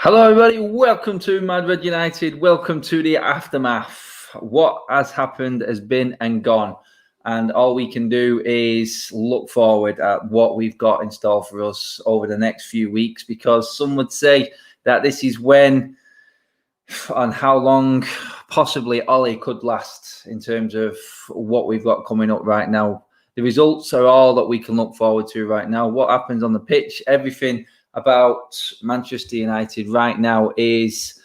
Hello, everybody. Welcome to Mad Red United. Welcome to the aftermath. What has happened has been and gone. And all we can do is look forward at what we've got in store for us over the next few weeks, because some would say that this is when and how long possibly Ollie could last in terms of what we've got coming up right now. The results are all that we can look forward to right now. What happens on the pitch, everything about Manchester United right now is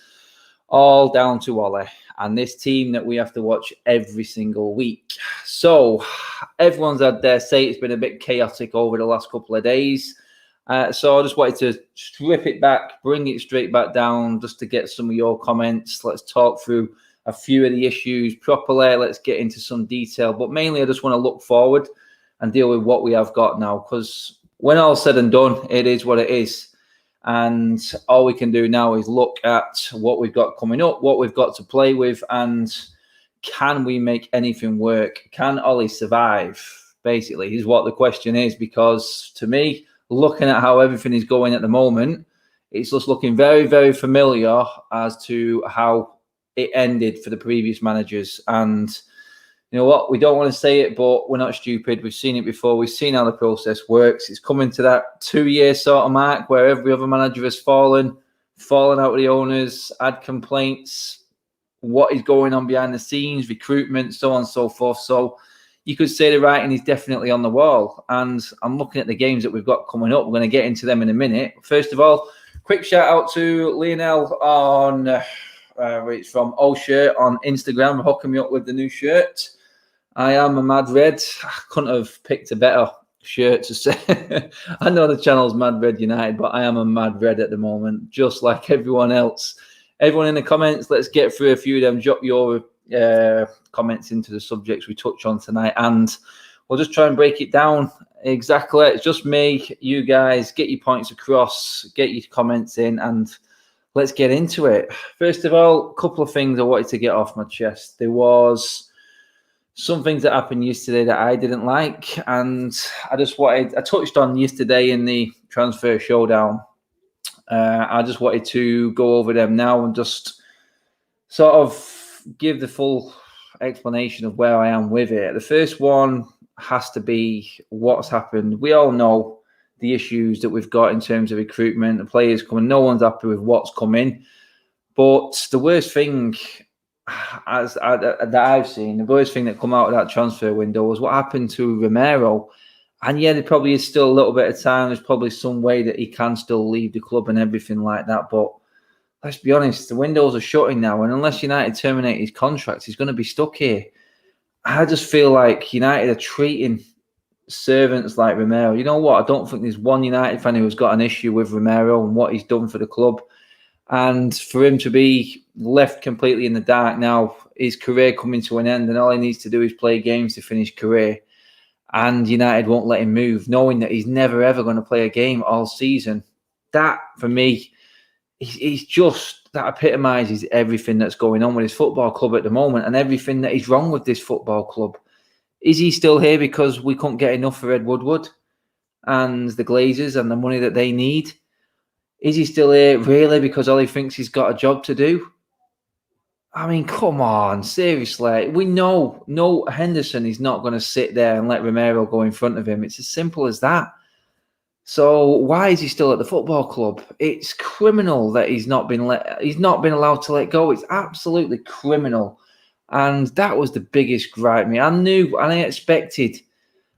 all down to Ollie and this team that we have to watch every single week. So everyone's had their say. It's been a bit chaotic over the last couple of days. So I just wanted to strip it back, bring it straight back down just to get some of your comments. Let's talk through a few of the issues properly. Let's get into some detail. But mainly I just want to look forward and deal with what we have got now, because when all's said and done, it is what it is. And all we can do now is look at what we've got coming up, what we've got to play with, and can we make anything work? Can Ollie survive? Basically, is what the question is, because to me, looking at how everything is going at the moment, it's just looking very, very familiar as to how it ended for the previous managers. And you know what? We don't want to say it, but we're not stupid. We've seen it before. We've seen how the process works. It's coming to that 2-year sort of mark where every other manager has fallen out with the owners, had complaints, what is going on behind the scenes, recruitment, so on and so forth. So you could say the writing is definitely on the wall. And I'm looking at the games that we've got coming up. We're going to get into them in a minute. First of all, quick shout out to Lionel on it's from Old Shirt on Instagram, hooking me up with the new shirt. I am a Mad Red. I couldn't have picked a better shirt to say. I know the channel's Mad Red United, but I am a Mad Red at the moment, just like everyone else. Everyone in the comments, let's get through a few of them. Drop your comments into the subjects we touch on tonight, and we'll just try and break it down. Exactly. It's just me, you guys. Get your points across, get your comments in, and let's get into it. First of all, a couple of things I wanted to get off my chest. There was some things that happened yesterday that I didn't like, and I touched on yesterday in the transfer showdown. I just wanted to go over them now and just sort of give the full explanation of where I am with it. The first one has to be what's happened. We all know the issues that we've got in terms of recruitment, the players coming. No one's happy with what's coming. But the worst thing that I've seen, the worst thing that come out of that transfer window was what happened to Romero. And yeah, there probably is still a little bit of time. There's probably some way that he can still leave the club and everything like that. But let's be honest, the windows are shutting now. And unless United terminate his contract, he's going to be stuck here. I just feel like United are treating servants like Romero. You know what? I don't think there's one United fan who's got an issue with Romero and what he's done for the club. And for him to be left completely in the dark now, his career coming to an end, and all he needs to do is play games to finish career. And United won't let him move, knowing that he's never, ever going to play a game all season. That, for me, he's just, that epitomises everything that's going on with his football club at the moment and everything that is wrong with this football club. Is he still here because we couldn't get enough for Ed Woodward and the Glazers and the money that they need? Is he still here really because Ollie thinks he's got a job to do? I mean, come on, seriously. We know Henderson is not going to sit there and let Romero go in front of him. It's as simple as that. So why is he still at the football club? It's criminal that he's not been allowed to let go. It's absolutely criminal. And that was the biggest gripe me. I knew and I expected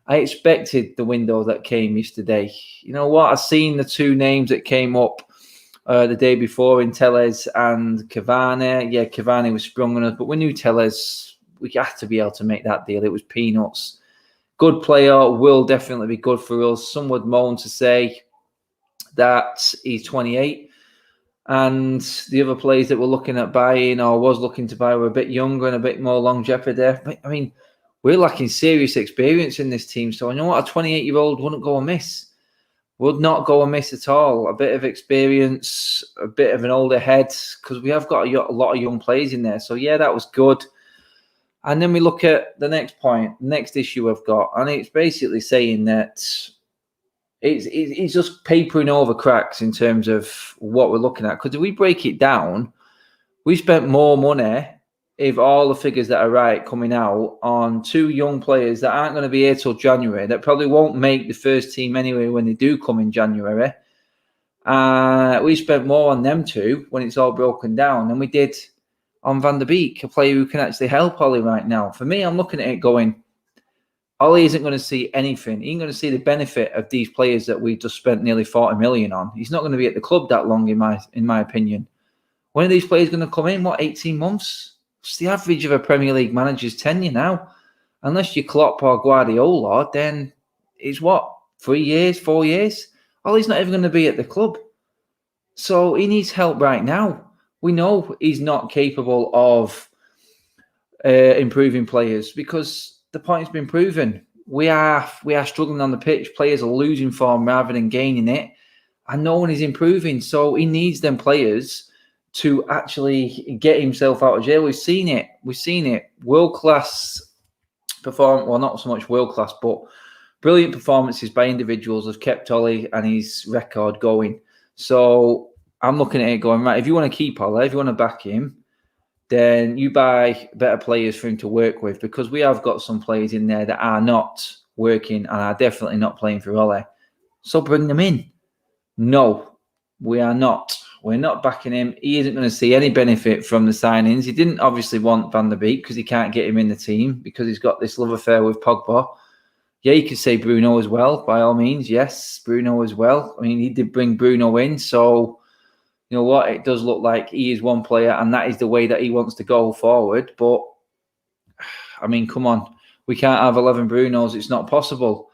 the window that came yesterday. You know what? I've seen the two names that came up the day before in Tellez and Cavani. Yeah, Cavani was sprung on us, but we knew Tellez, we had to be able to make that deal. It was peanuts. Good player, will definitely be good for us. Some would moan to say that he's 28. And the other players that we're looking at buying or was looking to buy were a bit younger and a bit more longevity. I mean, we're lacking serious experience in this team. So I know what a 28-year-old wouldn't go amiss. Would not go amiss at all. A bit of experience, a bit of an older head, because we have got a lot of young players in there. So yeah, that was good. And then we look at the next point, next issue I've got. And it's basically saying that it's just papering over cracks in terms of what we're looking at. Because if we break it down, we spent more money, if all the figures that are right coming out, on 2 young players that aren't going to be here till January, that probably won't make the first team anyway when they do come in January. We spent more on them 2 when it's all broken down than we did on Van der Beek, a player who can actually help Ollie right now. For me, I'm looking at it going, Ollie isn't going to see anything. He ain't going to see the benefit of these players that we just spent nearly 40 million on. He's not going to be at the club that long, in my opinion. When are these players going to come in? 18 months? It's the average of a Premier League manager's tenure now. Unless you Klopp or Guardiola, then it's 3 years, 4 years? Ollie's not even going to be at the club. So he needs help right now. We know he's not capable of improving players because the point's been proven. We are struggling on the pitch. Players are losing form rather than gaining it. And no one is improving. So he needs them players to actually get himself out of jail. We've seen it. World-class performance. Well, not so much world-class, but brilliant performances by individuals have kept Ollie and his record going. So I'm looking at it going, right, if you want to keep Ollie, if you want to back him, then you buy better players for him to work with, because we have got some players in there that are not working and are definitely not playing for Ollie. So bring them in. No, we are not. We're not backing him. He isn't going to see any benefit from the signings. He didn't obviously want Van der Beek because he can't get him in the team because he's got this love affair with Pogba. Yeah, you could say Bruno as well, by all means. Yes, Bruno as well. I mean, he did bring Bruno in, so you know what? It does look like he is one player, and that is the way that he wants to go forward. But, I mean, come on. We can't have 11 Brunos. It's not possible.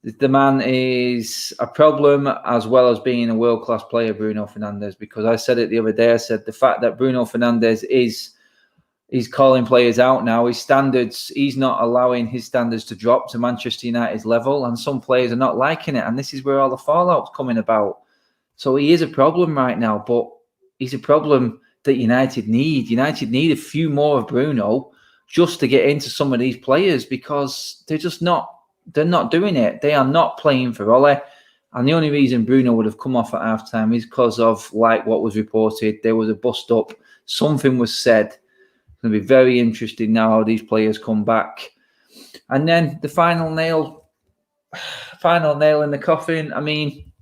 The man is a problem as well as being a world-class player, Bruno Fernandes, because I said it the other day. I said the fact that Bruno Fernandes is calling players out now, his standards, he's not allowing his standards to drop to Manchester United's level, and some players are not liking it, and this is where all the fallout's coming about. So he is a problem right now, but he's a problem that United need. United need a few more of Bruno just to get into some of these players, because they're just not. They're not doing it. They are not playing for Ollie. And the only reason Bruno would have come off at halftime is because of, like what was reported, there was a bust up. Something was said. It's going to be very interesting now how these players come back. And then the final nail in the coffin. I mean,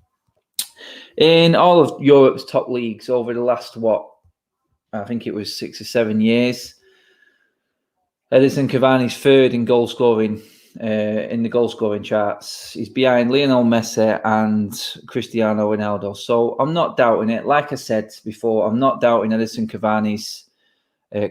in all of Europe's top leagues over the last, I think it was 6 or 7 years, Edinson Cavani's third in goal scoring. In the goal scoring charts, he's behind Lionel Messi and Cristiano Ronaldo. So I'm not doubting it. Like I said before, I'm not doubting Edinson Cavani's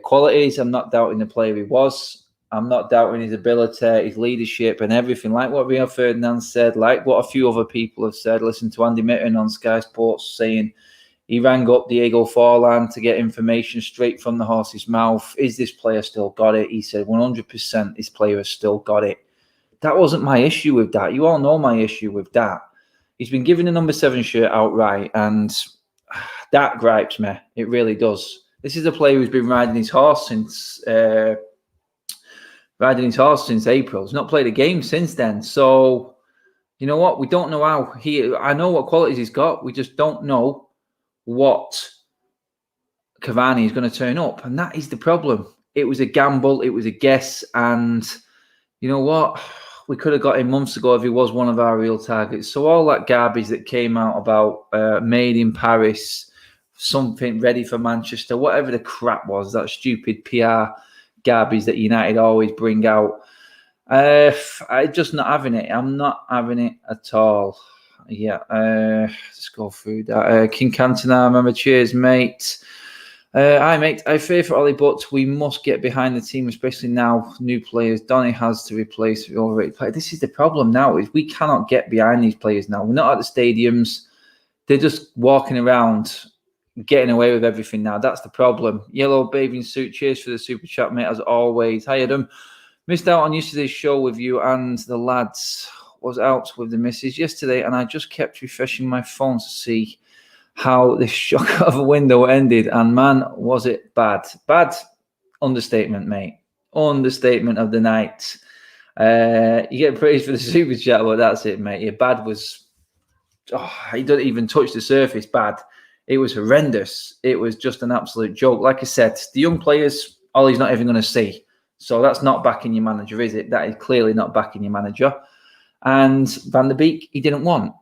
qualities. I'm not doubting the player he was. I'm not doubting his ability, his leadership, and everything. Like what Rio Ferdinand said, like what a few other people have said. Listen to Andy Mitten on Sky Sports saying he rang up Diego Forlan to get information straight from the horse's mouth. Is this player still got it? He said 100% this player has still got it. That wasn't my issue with that. You all know my issue with that. He's been given the number 7 shirt outright, and that gripes me. It really does. This is a player who's been riding his horse since April. He's not played a game since then. So, you know what? We don't know how I know what qualities he's got. We just don't know what Cavani is going to turn up, and that is the problem. It was a gamble. It was a guess, and you know what? We could have got him months ago if he was one of our real targets. So all that garbage that came out about made in Paris, something ready for Manchester, whatever the crap was, that stupid PR garbage that United always bring out. I'm just not having it. I'm not having it at all. Yeah, let's go through that. King Cantona, remember, cheers, mate. Hi, mate. I fear for Ollie, but we must get behind the team, especially now. New players. Donny has to replace the overrated player. This is the problem now, is we cannot get behind these players now. We're not at the stadiums. They're just walking around, getting away with everything now. That's the problem. Yellow bathing suit. Cheers for the super chat, mate, as always. Hi, Adam. Missed out on yesterday's show with you and the lads. Was out with the missus yesterday, and I just kept refreshing my phone to see how this shock of a window ended, and man, was it bad. Bad understatement, mate. Understatement of the night. You get praised for the super chat, but that's it, mate. Your bad was he didn't even touch the surface bad. It was horrendous. It was just an absolute joke. Like I said, the young players, Ollie's not even going to see. So that's not backing your manager, is it? That is clearly not backing your manager. And Van der Beek, he didn't want.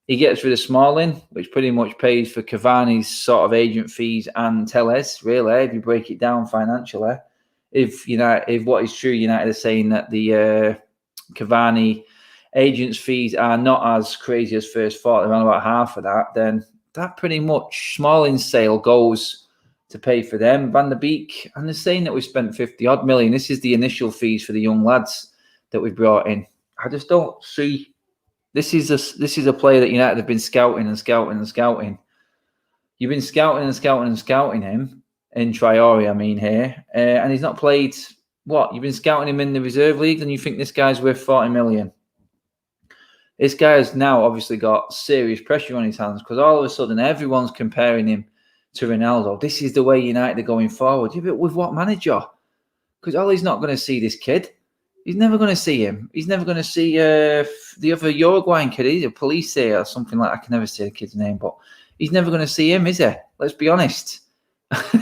He gets rid of Smalling, which pretty much pays for Cavani's sort of agent fees and Telles, really, if you break it down financially. If what is true, United are saying that the Cavani agents' fees are not as crazy as first thought, around about half of that, then that pretty much Smalling's sale goes to pay for them. Van der Beek, and they're saying that we spent 50-odd million. This is the initial fees for the young lads that we brought in. I just don't see. This is a player that United have been scouting and scouting and scouting. You've been scouting and scouting and scouting him in Traore, I mean here, and he's not played. What? You've been scouting him in the reserve league, and you think this guy's worth 40 million? This guy has now obviously got serious pressure on his hands because all of a sudden everyone's comparing him to Ronaldo. This is the way United are going forward. Yeah, but with what manager? Because Ollie's not going to see this kid. He's never going to see him. He's never going to see the other Uruguayan kid. He's a Police or something like that. I can never say the kid's name, but he's never going to see him, is he? Let's be honest.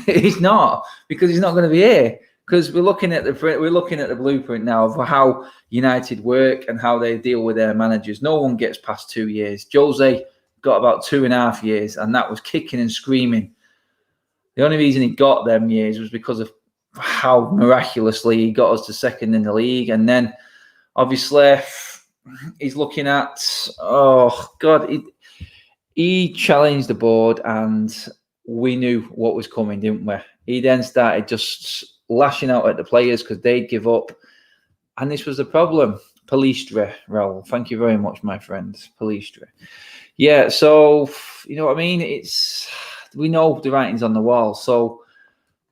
He's not, because he's not going to be here. Because we're looking at the blueprint now of how United work and how they deal with their managers. No one gets past 2 years. Jose got about 2.5 years, and that was kicking and screaming. The only reason he got them years was because of how miraculously he got us to second in the league. And then obviously he's looking at, he challenged the board and we knew what was coming, didn't we? He then started just lashing out at the players because they'd give up. And this was the problem. Palistre, Raul. Thank you very much, my friend. Palistre. Yeah, so, you know what I mean? We know the writing's on the wall. So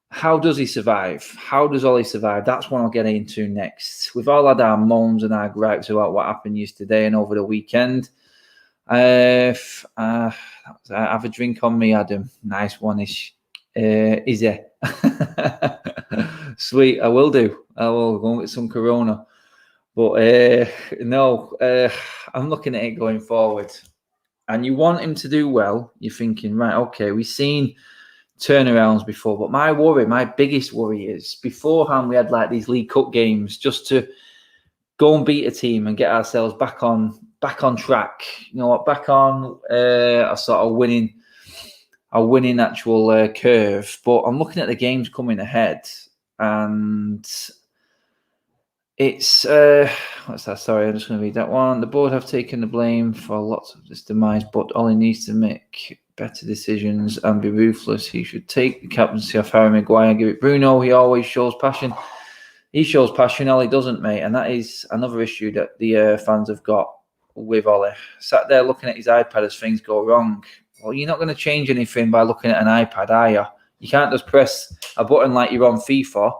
how does he survive? How does Ollie survive? That's what I'll get into next. We've all had our moans and our gripes about what happened yesterday and over the weekend. Have a drink on me, Adam. Nice one-ish. Is it? Sweet, I will do. I will go and get some Corona. But I'm looking at it going forward. And you want him to do well. You're thinking, right, okay, we've seen turnarounds before, but my biggest worry is beforehand we had like these League Cup games just to go and beat a team and get ourselves back on track. You know what? Back on a sort of winning actual curve. But I'm looking at the games coming ahead, and it's what's that? Sorry, I'm just going to read that one. The board have taken the blame for lots of this demise, but Ollie needs to make better decisions and be ruthless. He should take the captaincy off Harry Maguire and give it Bruno. He always shows passion. He shows passion, Ollie doesn't, mate. And that is another issue that the fans have got with Ollie. Sat there looking at his iPad as things go wrong. Well, you're not going to change anything by looking at an iPad, are you? You can't just press a button like you're on FIFA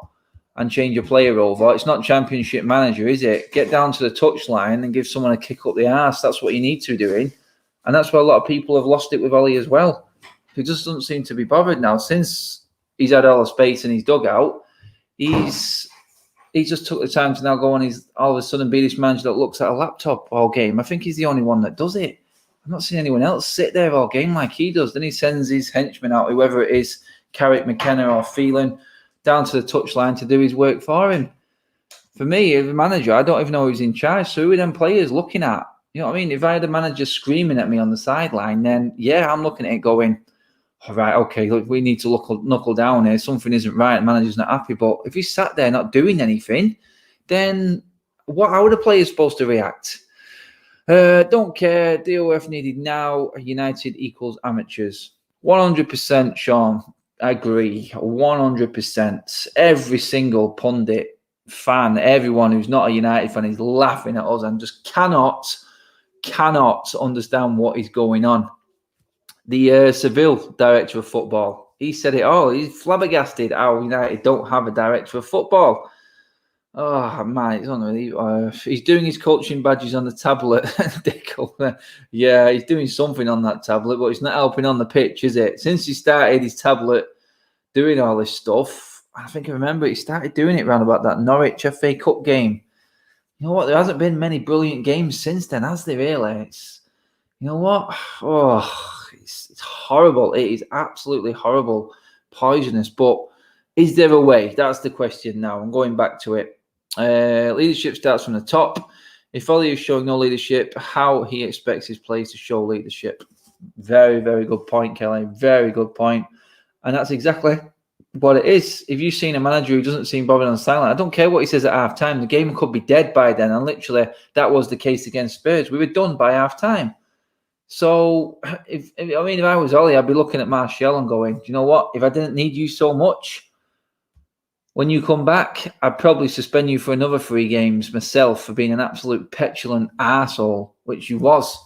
and change your player over. It's not Championship Manager, is it? Get down to the touchline and give someone a kick up the arse. That's what you need to be doing. And that's why a lot of people have lost it with Ollie as well. He just doesn't seem to be bothered now. Since he's had all the space in his dugout, he just took the time to now go on. He's all of a sudden be this manager that looks at a laptop all game. I think he's the only one that does it. I'm not seeing anyone else sit there all game like he does. Then he sends his henchmen out, whoever it is, Carrick, McKenna or Phelan, down to the touchline to do his work for him. For me, as a manager, I don't even know who's in charge. So who are them players looking at? You know what I mean? If I had a manager screaming at me on the sideline, then yeah, I'm looking at it going, all right, okay, look, we need to knuckle down here. Something isn't right. The manager's not happy. But if he's sat there not doing anything, then how are the players supposed to react? Don't care. DOF needed now. United equals amateurs. 100%, Sean. I agree. 100%. Every single pundit, fan, everyone who's not a United fan is laughing at us and just cannot understand what is going on. The Seville director of football, he said it all. He's flabbergasted how United don't have a director of football. Oh, man, it's unbelievable. He's doing his coaching badges on the tablet. Yeah, he's doing something on that tablet, but it's not helping on the pitch, is it? Since he started his tablet doing all this stuff, I think I remember he started doing it around about that Norwich FA Cup game. You know what? There hasn't been many brilliant games since then, has there, really? You know what? Oh, it's horrible. It is absolutely horrible, poisonous. But is there a way? That's the question now. I'm going back to it. Leadership starts from the top. If Ollie is showing no leadership, how he expects his players to show leadership. Very, very good point, Kelly. Very good point. And that's exactly what it is. If you've seen a manager who doesn't seem bothered on silent, I don't care what he says at half time. The game could be dead by then. And literally, that was the case against Spurs. We were done by half time. So, if I was Ollie, I'd be looking at Martial and going, do you know what? If I didn't need you so much, when you come back, I'd probably suspend you for another 3 games myself for being an absolute petulant arsehole, which you was.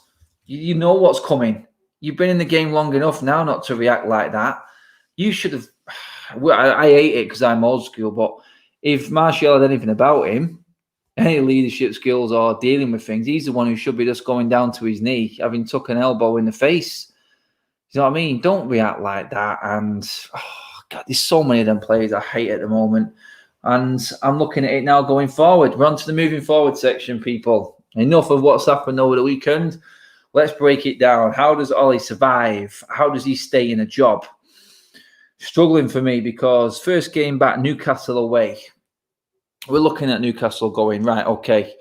You know what's coming. You've been in the game long enough now not to react like that. You should have. Well, I hate it because I'm old school, but if Martial had anything about him, any leadership skills or dealing with things, he's the one who should be just going down to his knee, having took an elbow in the face. You know what I mean? Don't react like that. And God, there's so many of them players I hate at the moment. And I'm looking at it now going forward. We're on to the moving forward section, people. Enough of what's happened over the weekend. Let's break it down. How does Ollie survive? How does he stay in a job? Struggling for me because first game back, Newcastle away. We're looking at Newcastle going, right, okay,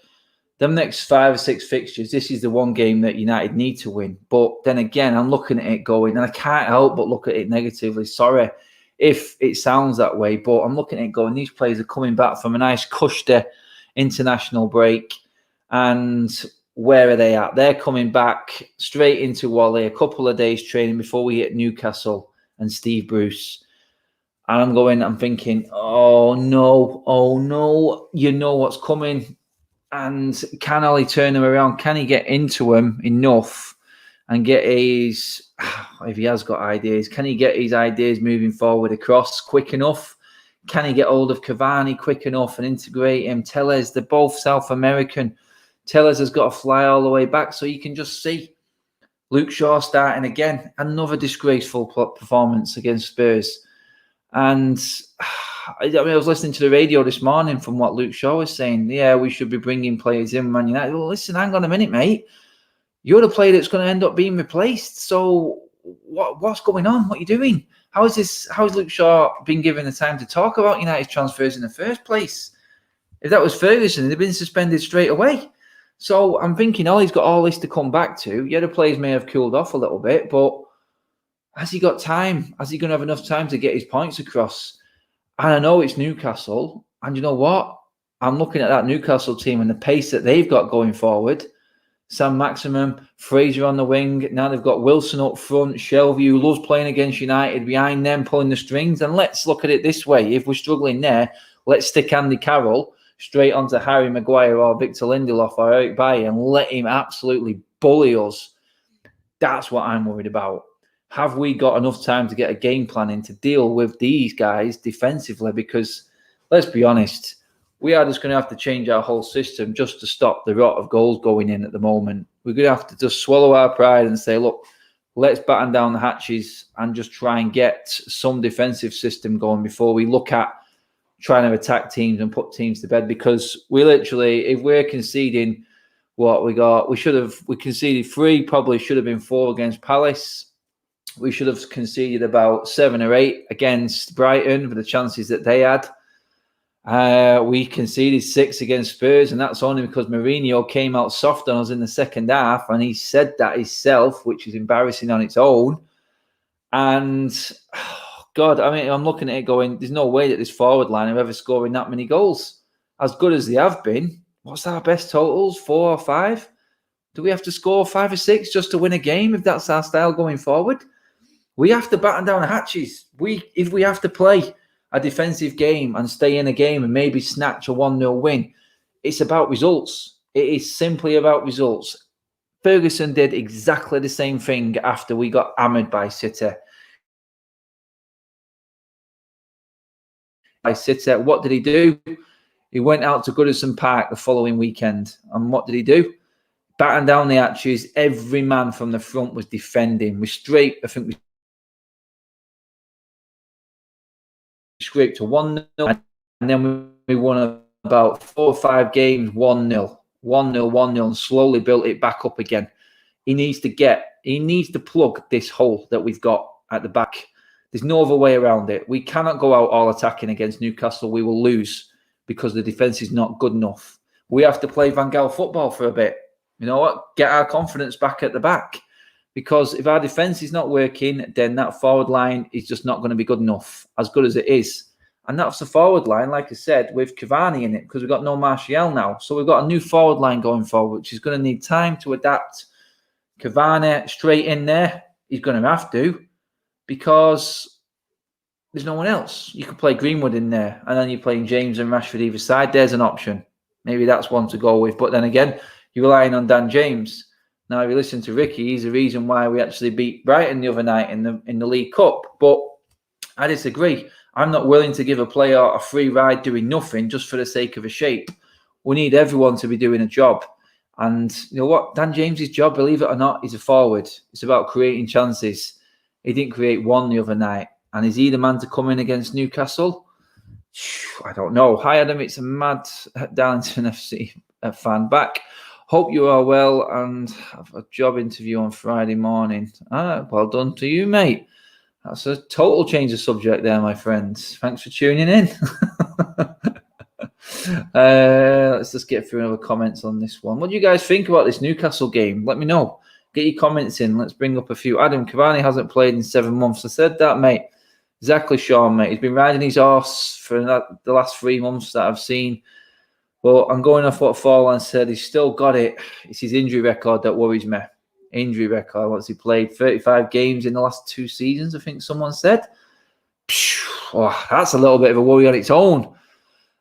them next 5 or 6 fixtures, this is the one game that United need to win. But then again, I'm looking at it going, and I can't help but look at it negatively. Sorry if it sounds that way, but I'm looking at it going, these players are coming back from a nice cushy international break. And where are they at? They're coming back straight into Wally, a couple of days training before we hit Newcastle and Steve Bruce. And I'm thinking, oh no, you know what's coming. And can Ollie turn him around? Can he get into him enough and get his, if he has got ideas, can he get his ideas moving forward across quick enough? Can he get hold of Cavani quick enough and integrate him? Tellez, they're both South American. Tellez has got to fly all the way back so you can just see Luke Shaw starting again. Another disgraceful performance against Spurs. And I was listening to the radio this morning from what Luke Shaw was saying. Yeah, we should be bringing players in, Man United. Well, listen, hang on a minute, mate. You're the player that's going to end up being replaced. So what's going on? What are you doing? How is Luke Shaw been given the time to talk about United's transfers in the first place? If that was Ferguson, they'd been suspended straight away. So I'm thinking, he's got all this to come back to. Yeah, the players may have cooled off a little bit, but has he got time? Has he going to have enough time to get his points across? And I know it's Newcastle. And you know what? I'm looking at that Newcastle team and the pace that they've got going forward. Sam Maximum, Fraser on the wing. Now they've got Wilson up front. Shelvey, who loves playing against United, behind them, pulling the strings. And let's look at it this way. If we're struggling there, let's stick Andy Carroll straight onto Harry Maguire or Victor Lindelof or Eric Bailly and let him absolutely bully us. That's what I'm worried about. Have we got enough time to get a game plan in to deal with these guys defensively? Because let's be honest, we are just going to have to change our whole system just to stop the rot of goals going in at the moment. We're going to have to just swallow our pride and say, look, let's batten down the hatches and just try and get some defensive system going before we look at trying to attack teams and put teams to bed. Because we literally, if we're conceding what we conceded 3, probably should have been 4 against Palace. We should have conceded about 7 or 8 against Brighton for the chances that they had. We conceded 6 against Spurs, and that's only because Mourinho came out soft on us in the second half, and he said that himself, which is embarrassing on its own. And God, I'm looking at it going, there's no way that this forward line are ever scoring that many goals. As good as they have been, what's our best totals? 4 or 5? Do we have to score 5 or 6 just to win a game if that's our style going forward? We have to batten down the hatches. If we have to play a defensive game and stay in a game and maybe snatch a 1-0 win, it's about results. It is simply about results. Ferguson did exactly the same thing after we got hammered by City. What did he do? He went out to Goodison Park the following weekend. And what did he do? Batten down the hatches. Every man from the front was defending. We scraped to 1-0. And then we won about 4 or 5 games 1-0. 1-0, and slowly built it back up again. he needs to plug this hole that we've got at the back. There's no other way around it. We cannot go out all attacking against Newcastle. We will lose because the defence is not good enough. We have to play Van Gaal football for a bit. You know what? Get our confidence back at the back. Because if our defence is not working, then that forward line is just not going to be good enough, as good as it is. And that's the forward line, like I said, with Cavani in it, because we've got no Martial now. So we've got a new forward line going forward, which is going to need time to adapt. Cavani straight in there, he's going to have to, because there's no one else. You could play Greenwood in there, and then you're playing James and Rashford either side. There's an option. Maybe that's one to go with. But then again, you're relying on Dan James. Now, if you listen to Ricky, he's the reason why we actually beat Brighton the other night in the League Cup. But I disagree. I'm not willing to give a player a free ride doing nothing just for the sake of a shape. We need everyone to be doing a job. And you know what? Dan James's job, believe it or not, is a forward. It's about creating chances. He didn't create one the other night. And is he the man to come in against Newcastle? I don't know. Hi, Adam. It's a mad Darlington FC fan back. Hope you are well and have a job interview on Friday morning. Well done to you, mate. That's a total change of subject there, my friends. Thanks for tuning in. Let's just get through another comments on this one. What do you guys think about this Newcastle game? Let me know. Get your comments in. Let's bring up a few. Adam, Cavani hasn't played in 7 months. I said that, mate. Exactly, Sean, mate. He's been riding his horse for the last 3 months that I've seen. But I'm going off what Forlan said. He's still got it. It's his injury record that worries me. Injury record. What's he played? 35 games in the last 2 seasons, I think someone said. Oh, that's a little bit of a worry on its own.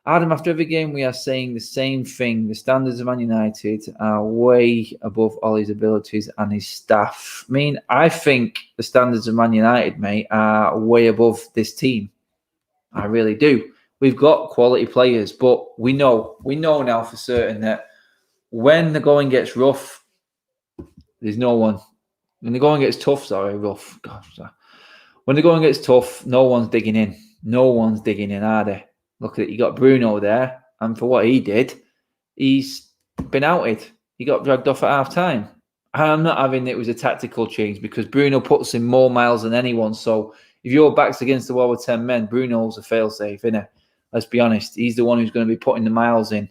Adam, after every game, we are saying the same thing. The standards of Man United are way above all his abilities and his staff. I mean, I think the standards of Man United, mate, are way above this team. I really do. We've got quality players, but we know now for certain that when the going gets rough, there's no one. When the going gets tough, rough. Gosh, when the going gets tough, no one's digging in. No one's digging in, are they? Look at it. You got Bruno there, and for what he did, he's been outed. He got dragged off at half time. I'm not having it was a tactical change because Bruno puts in more miles than anyone. So if your back's against the wall with 10 men, Bruno's a fail-safe, isn't it? Let's be honest. He's the one who's going to be putting the miles in.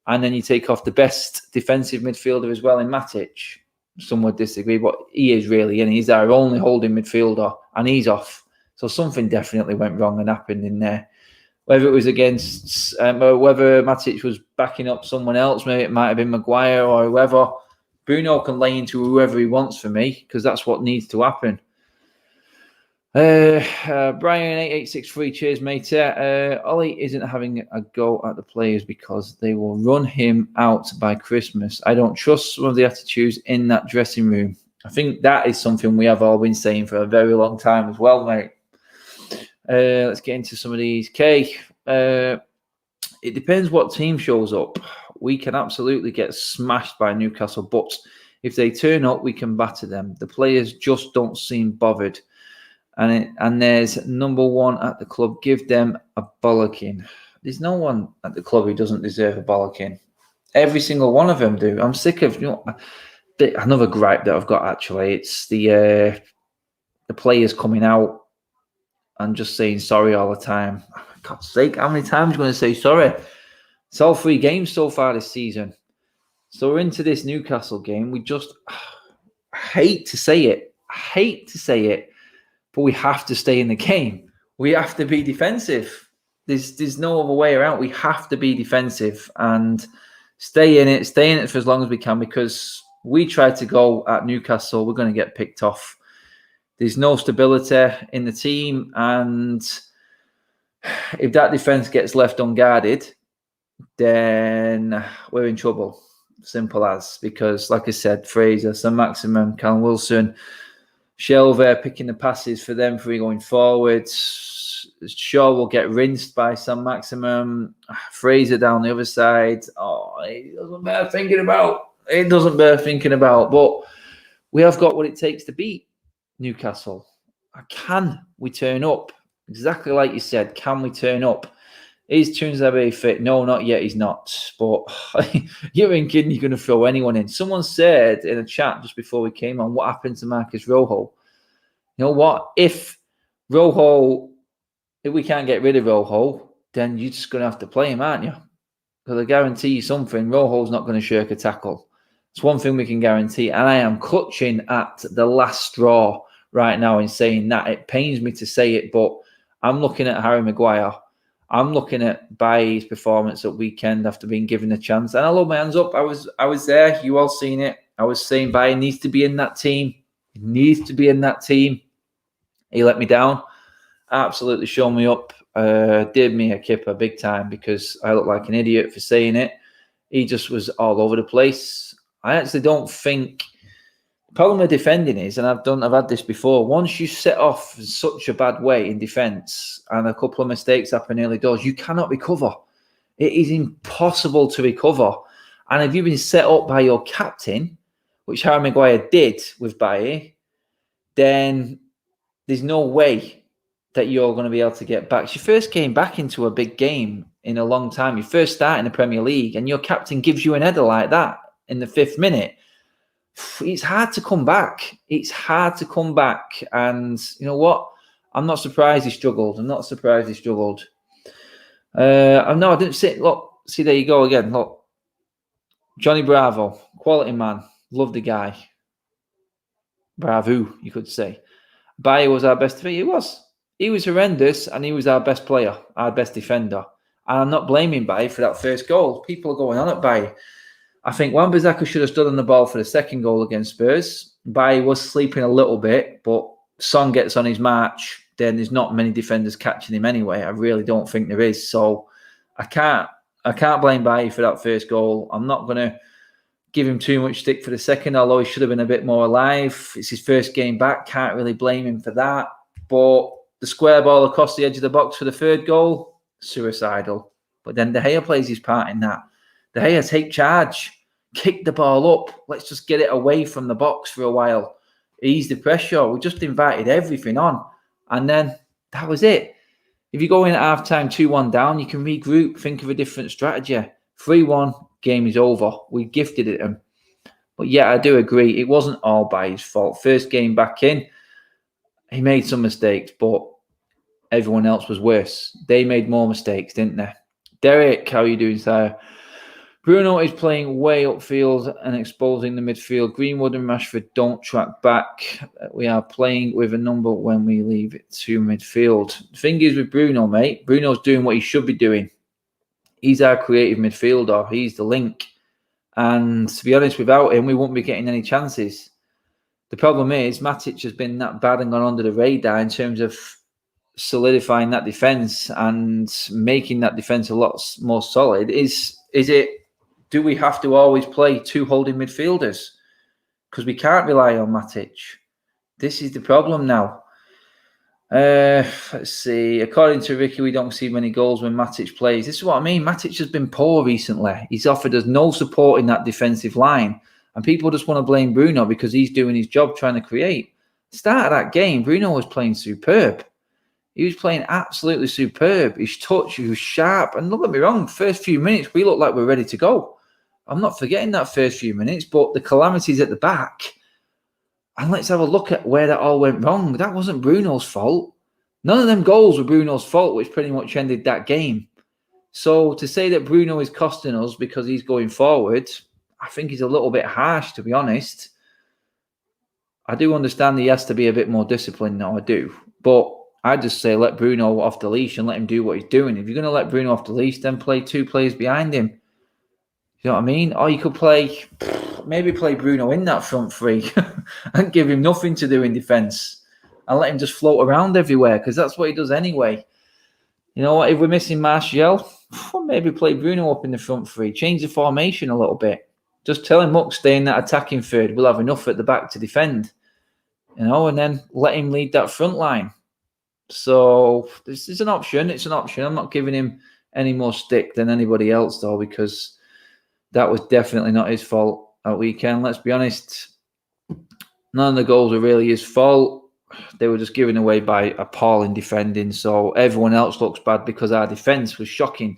And then you take off the best defensive midfielder as well in Matic. Some would disagree, but he is really, and he's our only holding midfielder, and he's off. So something definitely went wrong and happened in there. Whether it was against, whether Matic was backing up someone else, maybe it might have been Maguire or whoever. Bruno can lay into whoever he wants for me because that's what needs to happen. Brian 8863, cheers, mate. Ollie isn't having a go at the players because they will run him out by Christmas. I don't trust some of the attitudes in that dressing room. I think that is something we have all been saying for a very long time as well, mate. Let's get into some of these. Kay, it depends what team shows up. We can absolutely get smashed by Newcastle, but if they turn up, we can batter them. The players just don't seem bothered. And there's number one at the club. Give them a bollocking. There's no one at the club who doesn't deserve a bollocking. Every single one of them do. I'm sick of another gripe that I've got actually. It's the players coming out and just saying sorry all the time. For God's sake, how many times are you going to say sorry? It's all 3 games so far this season. So we're into this Newcastle game. We just I hate to say it. But we have to stay in the game. We have to be defensive. There's no other way around. We have to be defensive and stay in it for as long as we can because we try to go at Newcastle, we're going to get picked off. There's no stability in the team, and if that defense gets left unguarded, then we're in trouble. Simple as. Because, like I said, Fraser, St. Maximum, Callum Wilson, Shelvey picking the passes for them for going forwards. Shaw will get rinsed by St. Maximum. Fraser down the other side. Oh, it doesn't bear thinking about. But we have got what it takes to beat Newcastle. Can we turn up? Exactly like you said. Can we turn up? Is Tuanzebe fit? No, not yet. He's not. But you ain't kidding. You're going to throw anyone in. Someone said in a chat just before we came on, what happened to Marcus Rojo? You know what? If we can't get rid of Rojo, then you're just going to have to play him, aren't you? Because I guarantee you something, Rojo's not going to shirk a tackle. It's one thing we can guarantee. And I am clutching at the last straw right now in saying that. It pains me to say it, but I'm looking at Harry Maguire. I'm looking at Bailly's performance at weekend after being given a chance. And I love my hands up. I was there. You all seen it. I was saying Bailly needs to be in that team. He needs to be in that team. He let me down. Absolutely showed me up. Did me a kipper big time because I look like an idiot for saying it. He just was all over the place. I actually don't think... The problem with defending is, and I've had this before, once you set off in such a bad way in defence and a couple of mistakes happen early doors, you cannot recover. It is impossible to recover. And if you've been set up by your captain, which Harry Maguire did with Bailly, then there's no way that you're going to be able to get back. It's your first game back into a big game in a long time. You first start in the Premier League and your captain gives you an header like that in the 5th minute. It's hard to come back. It's hard to come back. And you know what? I'm not surprised he struggled. No, I didn't say, look, see, there you go again. Look, Johnny Bravo, quality man. Love the guy. Bravo, you could say. Bailly was our best defender. He was. He was horrendous and he was our best player, our best defender. And I'm not blaming Bailly for that first goal. People are going on at Bailly. I think Wan-Bissaka should have stood on the ball for the second goal against Spurs. Bailly was sleeping a little bit, but Son gets on his march. Then there's not many defenders catching him anyway. I really don't think there is. So I can't blame Bailly for that first goal. I'm not going to give him too much stick for the second, although he should have been a bit more alive. It's his first game back. Can't really blame him for that. But the square ball across the edge of the box for the third goal, suicidal. But then De Gea plays his part in that. De Gea, take charge. Kick the ball up. Let's just get it away from the box for a while. Ease the pressure. We just invited everything on. And then that was it. If you go in at half-time 2-1 down, you can regroup, think of a different strategy. 3-1, game is over. We gifted it him. But yeah, I do agree. It wasn't all by his fault. First game back in, he made some mistakes, but everyone else was worse. They made more mistakes, didn't they? Derek, how are you doing, sir? Bruno is playing way upfield and exposing the midfield. Greenwood and Rashford don't track back. We are playing with a number when we leave it to midfield. The thing is with Bruno, mate, Bruno's doing what he should be doing. He's our creative midfielder. He's the link. And to be honest, without him, we won't be getting any chances. The problem is Matic has been that bad and gone under the radar in terms of solidifying that defence and making that defence a lot more solid. Do we have to always play two holding midfielders? Because we can't rely on Matic. This is the problem now. Let's see. According to Ricky, we don't see many goals when Matic plays. This is what I mean. Matic has been poor recently. He's offered us no support in that defensive line. And people just want to blame Bruno because he's doing his job trying to create. Start of that game, Bruno was playing superb. He was playing absolutely superb. His touch, he was sharp. And don't get me wrong, first few minutes, we looked like we're ready to go. I'm not forgetting that first few minutes, but the calamities at the back. And let's have a look at where that all went wrong. That wasn't Bruno's fault. None of them goals were Bruno's fault, which pretty much ended that game. So to say that Bruno is costing us because he's going forward, I think he's a little bit harsh, to be honest. I do understand he has to be a bit more disciplined now, I do. But I just say let Bruno off the leash and let him do what he's doing. If you're going to let Bruno off the leash, then play two players behind him. You know what I mean? Or you could maybe play Bruno in that front three and give him nothing to do in defence and let him just float around everywhere because that's what he does anyway. You know what? If we're missing Martial, maybe play Bruno up in the front three. Change the formation a little bit. Just tell him, look, stay in that attacking third. We'll have enough at the back to defend. You know, and then let him lead that front line. So this is an option. It's an option. I'm not giving him any more stick than anybody else, though, because that was definitely not his fault at weekend. Let's be honest. None of the goals are really his fault. they were just given away by appalling defending. So everyone else looks bad because our defence was shocking.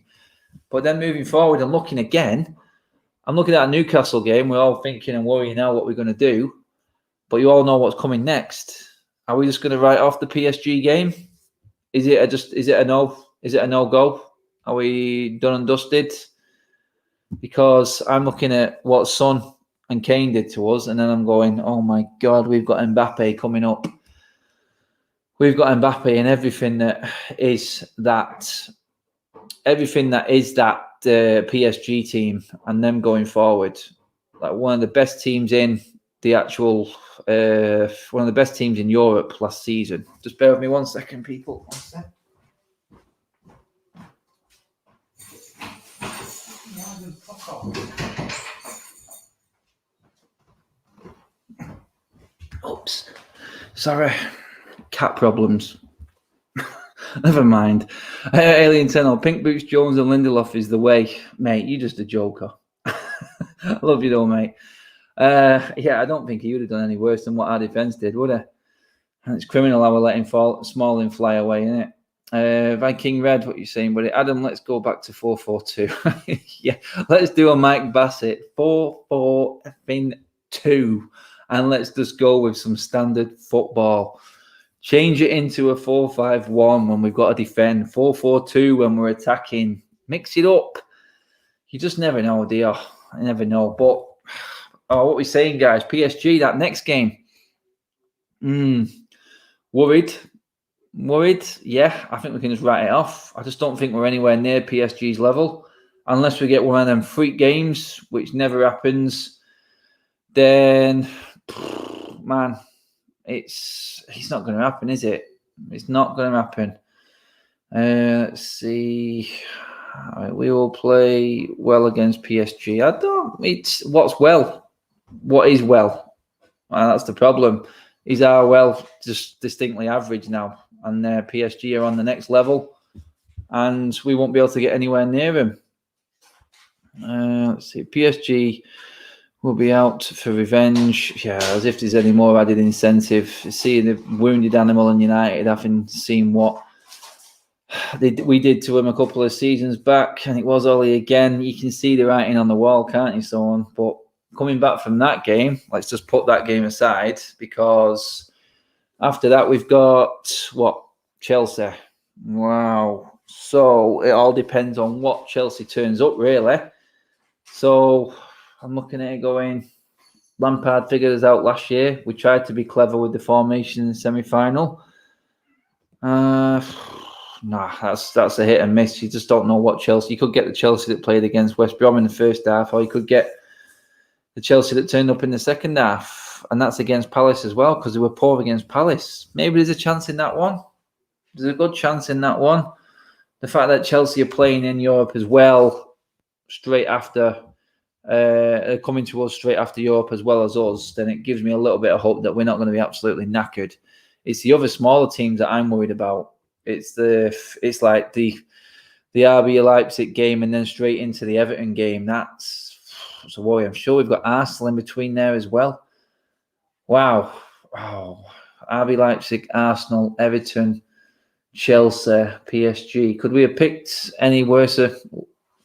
But then moving forward and looking again, I'm looking at a Newcastle game. We're all thinking and worrying now what we're going to do. But you all know what's coming next. Are we just going to write off the PSG game? Is it a no go? Are we done and dusted? Because I'm looking at what Son and Kane did to us, and then I'm going, oh my God, we've got Mbappe coming up. We've got Mbappe and everything that is that PSG team and them going forward. Like one of the best teams in the actual, one of the best teams in Europe last season. Just bear with me 1 second, people. 1 sec. Oops. Sorry. Cat problems. Never mind. Alien Tunnel. Pink Boots, Jones and Lindelof is the way. Mate, you're just a joker. I love you though, mate. Yeah, I don't think he would have done any worse than what our defence did, would he? And it's criminal how we're letting Smalling fly away, isn't it? Viking Red, what you're saying, buddy. Adam, let's go back to 4-4-2. Yeah, let's do a Mike Bassett 4-4-2, and let's just go with some standard football. Change it into a 4-5-1 when we've got to defend. 4-4-2 when we're attacking. Mix it up. You just never know, do you? I never know. But what we're saying, guys, PSG, that next game. Worried? Yeah, I think we can just write it off. I just don't think we're anywhere near PSG's level. Unless we get one of them freak games, which never happens, then, man, it's not going to happen, is it? It's not going to happen. Let's see. All right, we will play well against PSG. What is well? Well, that's the problem. Is our well just distinctly average now? And PSG are on the next level, and we won't be able to get anywhere near them. Let's see. PSG will be out for revenge. Yeah, as if there's any more added incentive. Seeing the wounded animal in United, having seen what we did to him a couple of seasons back, and it was Ollie again. You can see the writing on the wall, can't you, so on? But coming back from that game, let's just put that game aside, because after that we've got Chelsea. Wow. So it all depends on what Chelsea turns up, really. So I'm looking at it going, Lampard figured us out last year. We tried to be clever with the formation in the semi-final. That's a hit and miss. You just don't know what Chelsea. You could get the Chelsea that played against West Brom in the first half, or you could get the Chelsea that turned up in the second half, and that's against Palace as well, because they were poor against Palace. Maybe there's a chance in that one. There's a good chance in that one. The fact that Chelsea are playing in Europe as well, straight after, coming to us straight after Europe as well as us, then it gives me a little bit of hope that we're not going to be absolutely knackered. It's the other smaller teams that I'm worried about. It's like the RB Leipzig game and then straight into the Everton game. That's a worry. I'm sure we've got Arsenal in between there as well. Wow. RB Leipzig, Arsenal, Everton, Chelsea, PSG. Could we have picked any worse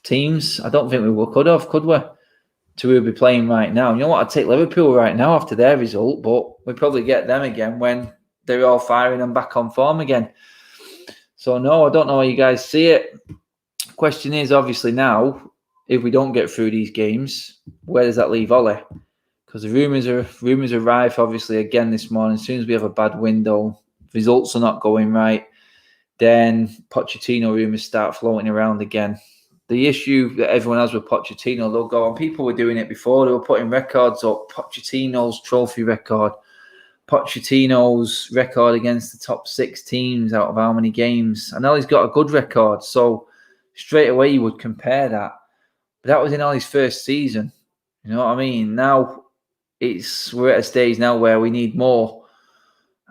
teams? I don't think we could have, could we? To be playing right now. You know what? I'd take Liverpool right now after their result, but we'd probably get them again when they're all firing and back on form again. So, no, I don't know how you guys see it. Question is, obviously now, if we don't get through these games, where does that leave Ole? Because the rumours are rife, obviously, again this morning. As soon as we have a bad window, results are not going right, then Pochettino rumours start floating around again. The issue that everyone has with Pochettino, they'll go, and people were doing it before, they were putting records up, Pochettino's trophy record, Pochettino's record against the top 6 teams out of how many games. I know he's got a good record, so straight away you would compare that. But that was in Ollie's first season. You know what I mean? Now we're at a stage now where we need more.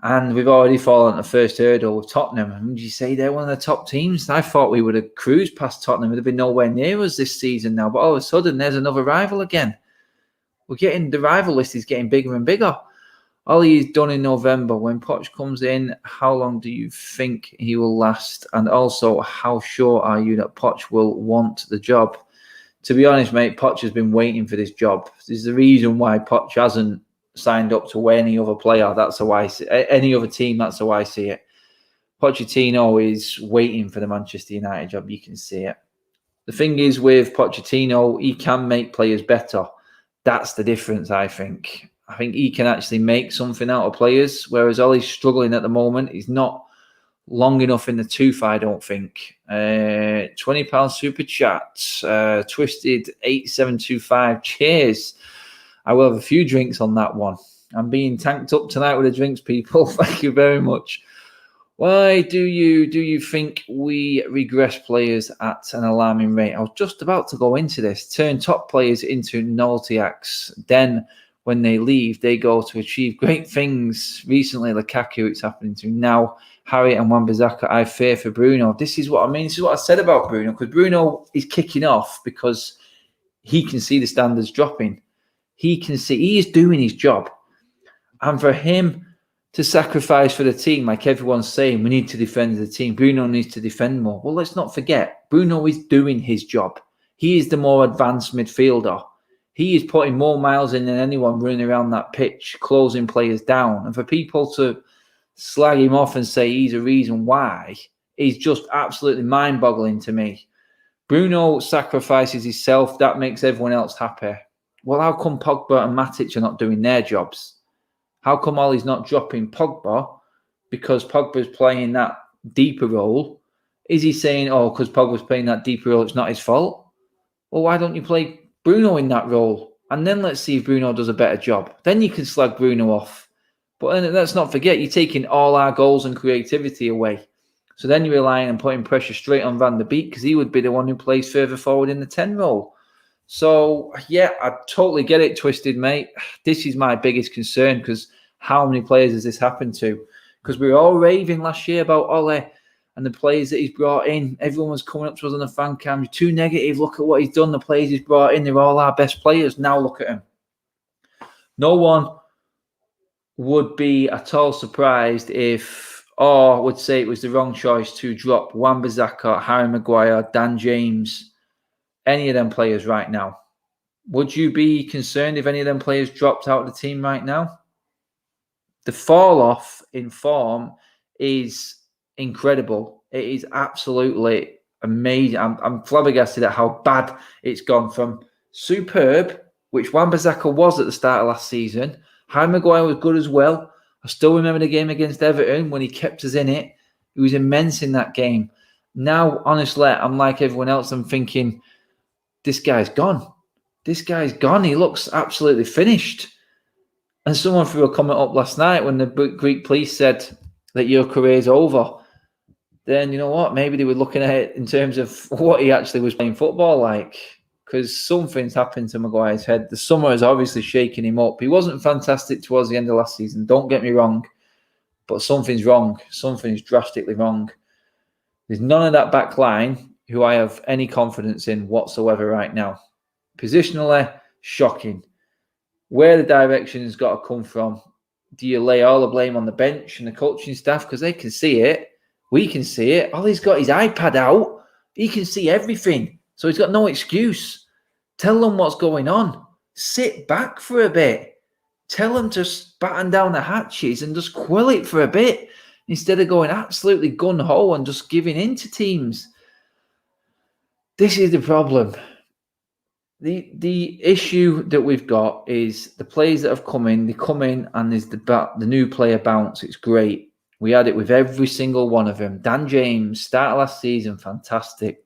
And we've already fallen at the first hurdle with Tottenham. And would you say they're one of the top teams? I thought we would have cruised past Tottenham. Would have been nowhere near us this season now. But all of a sudden, there's another rival again. The rival list is getting bigger and bigger. Ollie's done in November. When Poch comes in, how long do you think he will last? And also, how sure are you that Poch will want the job? To be honest, mate, Poch has been waiting for this job. This is the reason why Poch hasn't signed up to any other player. That's how I see it. Any other team, that's how I see it. Pochettino is waiting for the Manchester United job. You can see it. The thing is with Pochettino, he can make players better. That's the difference, I think. I think he can actually make something out of players, whereas Ollie's struggling at the moment. He's not long enough in the tooth, I don't think. £20 super chat. Twisted 8725. Cheers. I will have a few drinks on that one. I'm being tanked up tonight with the drinks, people. Thank you very much. Why do you think we regress players at an alarming rate? I was just about to go into this. Turn top players into novelty acts. Then when they leave, they go to achieve great things. Recently, Lukaku, it's happening to. Now, Harry and Wan-Bissaka, I fear for Bruno. This is what I mean. This is what I said about Bruno, because Bruno is kicking off because he can see the standards dropping. He can see, he is doing his job. And for him to sacrifice for the team, like everyone's saying, we need to defend the team. Bruno needs to defend more. Well, let's not forget, Bruno is doing his job. He is the more advanced midfielder. He is putting more miles in than anyone running around that pitch, closing players down. And for people to slag him off and say he's a reason why is just absolutely mind-boggling to me. Bruno sacrifices himself. That makes everyone else happy. Well, how come Pogba and Matic are not doing their jobs? How come Ollie's not dropping Pogba because Pogba's playing that deeper role? Is he saying, oh, because Pogba's playing that deeper role, it's not his fault? Well, why don't you play Bruno in that role? And then let's see if Bruno does a better job. Then you can slag Bruno off. But then let's not forget, you're taking all our goals and creativity away. So then you're relying on putting pressure straight on Van der Beek because he would be the one who plays further forward in the 10 role. So, yeah, I totally get it, Twisted, mate. This is my biggest concern because how many players has this happened to? Because we were all raving last year about Ole and the players that he's brought in. Everyone was coming up to us on the fan cam. You're too negative. Look at what he's done. The players he's brought in, they're all our best players. Now look at him. No one would be at all surprised if, or would say it was the wrong choice to drop Wan-Bissaka, Harry Maguire, Dan James, any of them players right now. Would you be concerned if any of them players dropped out of the team right now? The fall off in form is incredible. It is absolutely amazing. I'm flabbergasted at how bad it's gone from superb, which Wan-Bissaka was at the start of last season. Harry Maguire was good as well. I still remember the game against Everton when he kept us in it. He was immense in that game. Now, honestly, I'm like everyone else. I'm thinking, this guy's gone. This guy's gone. He looks absolutely finished. And someone threw a comment up last night when the Greek police said that your career's over. Then, you know what? Maybe they were looking at it in terms of what he actually was playing football like. Because something's happened to Maguire's head. The summer has obviously shaken him up. He wasn't fantastic towards the end of last season. Don't get me wrong. But something's wrong. Something's drastically wrong. There's none of that back line who I have any confidence in whatsoever right now. Positionally, shocking. Where the direction has got to come from. Do you lay all the blame on the bench and the coaching staff? Because they can see it. We can see it. All he's got his iPad out. He can see everything. So he's got no excuse. Tell them what's going on. Sit back for a bit. Tell them to batten down the hatches and just quill it for a bit instead of going absolutely gun-ho and just giving in to teams. This is the problem. The issue that we've got is the players that have come in, they come in and there's the new player bounce. It's great. We had it with every single one of them. Dan James, start of last season, fantastic.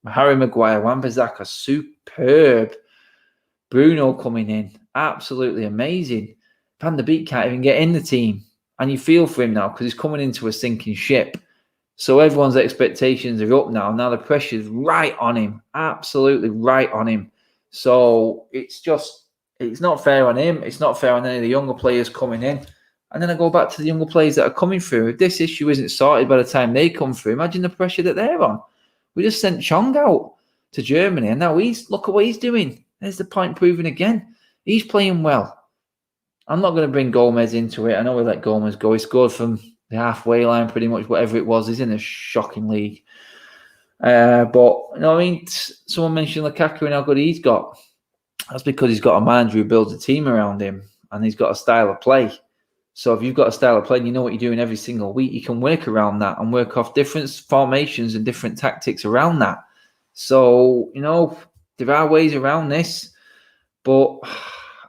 Harry Maguire, Wan-Bissaka, superb. Bruno coming in, absolutely amazing. Van der Beek can't even get in the team. And you feel for him now because he's coming into a sinking ship. So everyone's expectations are up now. Now the pressure's right on him. Absolutely right on him. So it's not fair on him. It's not fair on any of the younger players coming in. And then I go back to the younger players that are coming through. If this issue isn't sorted by the time they come through, imagine the pressure that they're on. We just sent Chong out to Germany, and now look at what he's doing. There's the point proven again. He's playing well. I'm not going to bring Gomez into it. I know we let Gomez go. He scored from the halfway line, pretty much, whatever it was. He's in a shocking league. But, you know what I mean? Someone mentioned Lukaku and how good he's got. That's because he's got a manager who builds a team around him, and he's got a style of play. So if you've got a style of play and you know what you're doing every single week, you can work around that and work off different formations and different tactics around that. So, you know, there are ways around this. But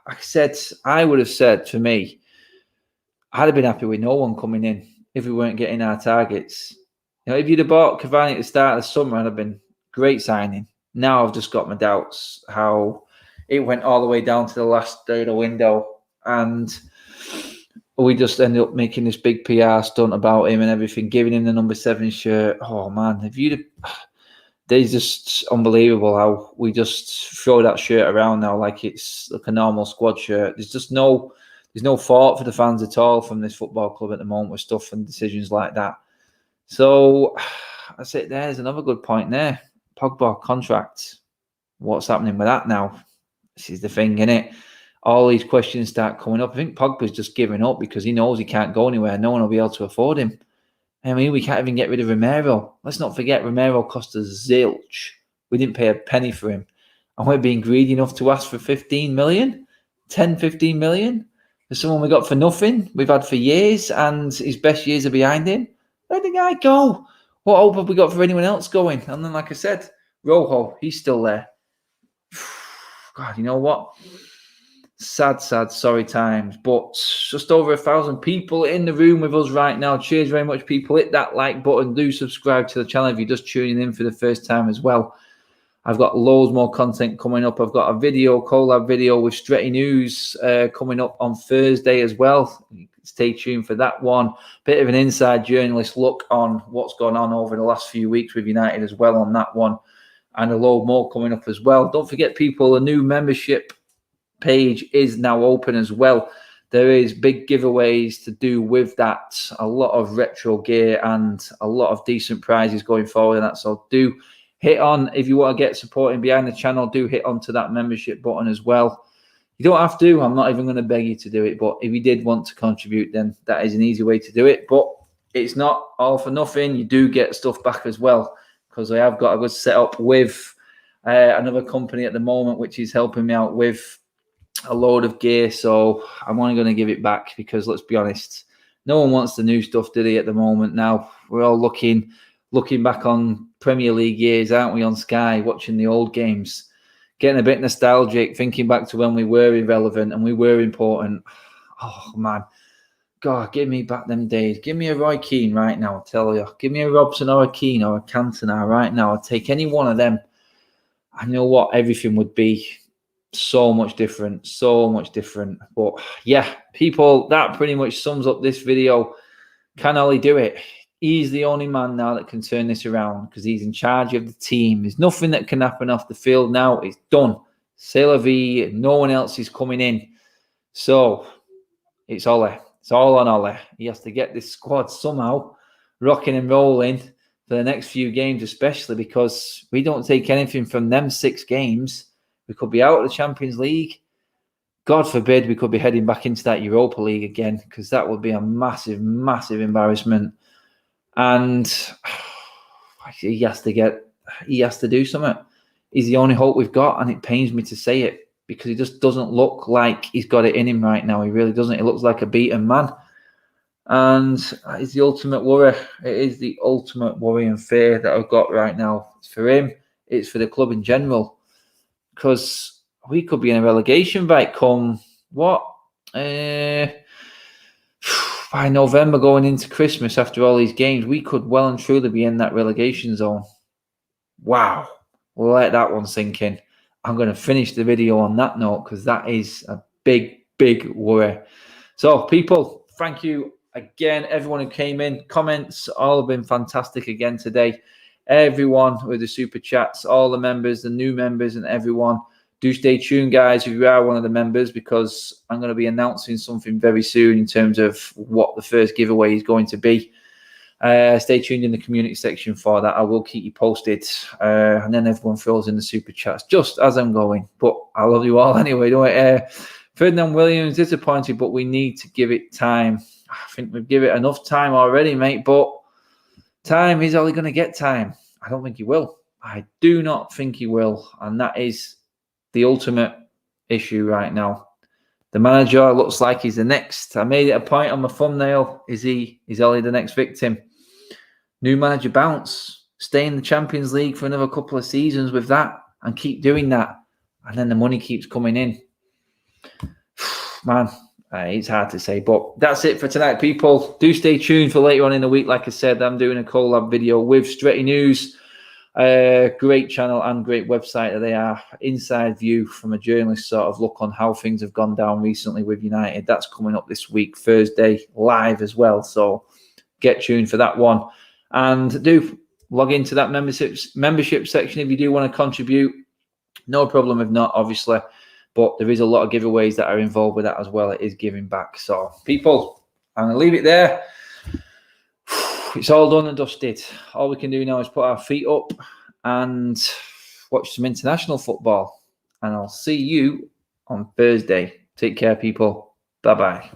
like I said, I would have said, for me, I'd have been happy with no one coming in if we weren't getting our targets. You know, if you'd have bought Cavani at the start of the summer, I'd have been great signing. Now I've just got my doubts how it went all the way down to the last third of the window, and we just ended up making this big PR stunt about him and everything, giving him the number 7 shirt. Oh man, they're just unbelievable how we just throw that shirt around now like it's like a normal squad shirt. There's no thought for the fans at all from this football club at the moment with stuff and decisions like that. So that's it. There's another good point there. Pogba contract. What's happening with that now? This is the thing, innit? All these questions start coming up. I think Pogba's just giving up because he knows he can't go anywhere. No one will be able to afford him. I mean, we can't even get rid of Romero. Let's not forget, Romero cost us zilch. We didn't pay a penny for him. And we're being greedy enough to ask for 15 million, 10, 15 million. There's someone we got for nothing, we've had for years, and his best years are behind him. Let the guy go. What hope have we got for anyone else going? And then, like I said, Rojo, he's still there. God, you know what? Sad, sorry times. But just over 1,000 people in the room with us right now. Cheers very much, people. Hit that like button. Do subscribe to the channel if you're just tuning in for the first time as well. I've got loads more content coming up. I've got a collab video with Stretty News coming up on Thursday as well. Stay tuned for that one. Bit of an inside journalist look on what's gone on over the last few weeks with United as well on that one. And a load more coming up as well. Don't forget, people, a new membership page is now open as well. There is big giveaways to do with that. A lot of retro gear and a lot of decent prizes going forward. And that, so do hit on, if you want to get supporting behind the channel, do hit onto that membership button as well. You don't have to. I'm not even going to beg you to do it. But if you did want to contribute, then that is an easy way to do it. But it's not all for nothing. You do get stuff back as well, because I have got a good setup with another company at the moment, which is helping me out with a load of gear. So I'm only going to give it back because, let's be honest, no one wants the new stuff, do they, at the moment? Now we're all looking back on Premier League years, aren't we, on Sky, watching the old games, getting a bit nostalgic, thinking back to when we were irrelevant and we were important. Oh man, God, give me back them days. Give me a Roy Keane right now, I'll tell you. Give me a Robson or a Keane or a Cantona right now. I'd take any one of them. I know what, everything would be so much different. But yeah, people, that pretty much sums up this video. Can Ollie do it? He's the only man now that can turn this around because he's in charge of the team. There's nothing that can happen off the field now. It's done. C'est la vie. No one else is coming in. So it's Ollie. It's all on Ollie. He has to get this squad somehow rocking and rolling for the next few games, especially because we don't take anything from them 6 games. We could be out of the Champions League. God forbid we could be heading back into that Europa League again, because that would be a massive, massive embarrassment. And he has to do something. He's the only hope we've got, and it pains me to say it because he just doesn't look like he's got it in him right now. He really doesn't. He looks like a beaten man. And it's the ultimate worry. It is the ultimate worry and fear that I've got right now. It's for him. It's for the club in general. Because we could be in a relegation fight come, by November going into Christmas after all these games. We could well and truly be in that relegation zone. Wow. We'll let that one sink in. I'm going to finish the video on that note because that is a big, big worry. So, people, thank you again. Everyone who came in, comments, all have been fantastic again today. Everyone with the super chats, all the members, the new members, and everyone. Do stay tuned, guys, if you are one of the members, because I'm going to be announcing something very soon in terms of what the first giveaway is going to be. Stay tuned in the community section for that. I will keep you posted. And then everyone throws in the super chats just as I'm going. But I love you all anyway, don't I? Ferdinand Williams, disappointed, but we need to give it time. I think we've given it enough time already, mate, but time is only going to get time. I don't think he will. I do not think he will, and that is the ultimate issue right now. The manager looks like he's the next. I made it a point on my thumbnail. Is Ollie the next victim? New manager bounce. Stay in the Champions League for another couple of seasons with that and keep doing that. And then the money keeps coming in. Man, it's hard to say. But that's it for tonight, people. Do stay tuned for later on in the week. Like I said, I'm doing a collab video with Stretty News. Great channel and great website that they are. Inside view from a journalist sort of look on how things have gone down recently with United. That's coming up this week, Thursday, live as well. So get tuned for that one. And do log into that membership section if you do want to contribute. No problem if not, obviously. But there is a lot of giveaways that are involved with that as well. It is giving back. So, people, I'm going to leave it there. It's all done and dusted. All we can do now is put our feet up and watch some international football. And I'll see you on Thursday. Take care, people. Bye-bye.